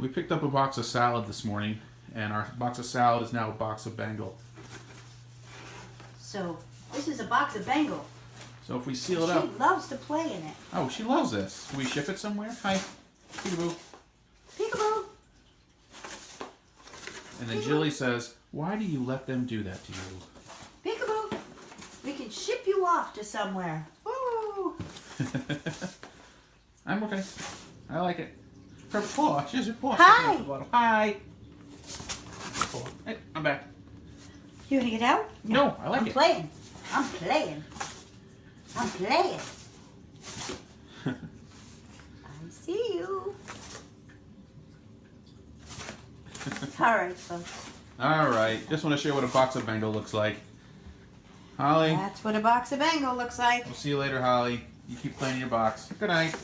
We picked up a box of salad this morning, and our box of salad is now a box of Bengal. So, this is a box of Bengal. So if we seal it up... She loves to play in it. Oh, she loves this. Can we ship it somewhere? Hi. Peekaboo. Peekaboo. And then Jilly says, why do you let them do that to you? Peekaboo. We can ship you off to somewhere. Woo! I'm okay. I like it. Her paw. She has her paw. Hi. Hi. Hey, I'm back. You want to get out? No, I like I'm it. playing. I'm playing. I'm playing. I see you. All right, folks. All right. Just want to share what a box of Bengal looks like. Holly. That's what a box of Bengal looks like. We'll see you later, Holly. You keep playing in your box. Good night.